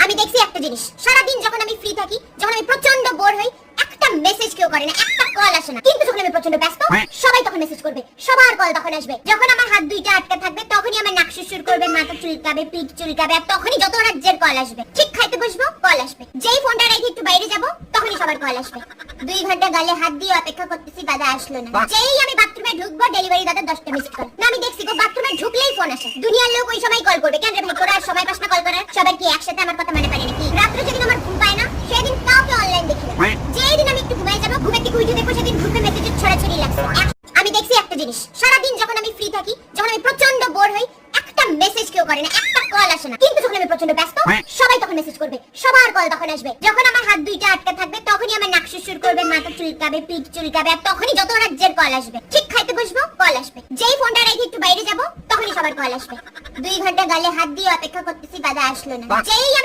আমি দেখছি একটা জিনিস, সারাদিন যখন আমি ফ্রি থাকি, যখন আমি প্রচন্ড বোর হই, একটা মেসেজ কেউ করে না, একটা কল আসে না। কিন্তু যখন আমি প্রচন্ড ব্যস্ত, সবাই তখন মেসেজ করবে, সবার কল তখন আসবে। যখন আমার হাত দুইটা আটকে থাকবে, তখনই আমার নাক শুশুর করবে, মাথা চুলকাবে, পিঠ চুলকাবে, আর তখনই যত রাজ্যের কল আসবে। ঠিক খাইতে বসবো, কল আসবে। যেই ফোনটা রেখে একটু বাইরে যাব, তখনই সবার কল আসবে। 2 ঘন্টা গালে হাত দিয়ে অপেক্ষা করতেছি, দাদা আসলো না। যেই আমি বাথরুমে ঢুকবো, ডেলিভারি দাদা 10টা মিসড কল। না, আমি দেখছি গো, বাথরুমে ঢুকলেই ফোন আসে। দুনিয়ার লোক ওই সময় কল করবে। কেন রে ভাই, তোরা আর সময় পাস না কল করার? সবার কি একসাথে আমার কথা মানে পারে নাকি? রাত্রে যেদিন আমার ঘুম পায় না, সেদিন কাউকে অনলাইন দেখি না। যেই দিন আমি একটু ঘুমাই যাবো, ঘুমে থেকে উঠে দেখবো সেদিন গ্রুপে মেসেজের ছড়াছড়ি লাগছে। আমি দেখছি একটা জিনিস, সারাদিন যখন আমি ফ্রি থাকি, যখন আমি প্রচন্ড বোর হই, একটা মেসেজ কেউ করে না, একটা কল আসে না। কিন্তু যখন আমি প্রচন্ড ব্যস্ত, সবাই তখন মেসেজ করবে, সবার কল তখন আসবে। যখন আমার হাত দুইটা আটকে থাকবে, তখনই আমার নাক শুশুর করবে, মাথা চুলকাবে, পিঠ চুলকাবে, আর তখনই যত রাজ্যের কল আসবে। ঠিক খাইতে বসবো, কল আসবে। যেই ফোনটা রেখে একটু বাইরে যাব, তখনই সবার কল আসবে। 2 ঘন্টা গালে হাত দিয়ে অপেক্ষা করতেছি, দাদা আসলো না। যেই আমি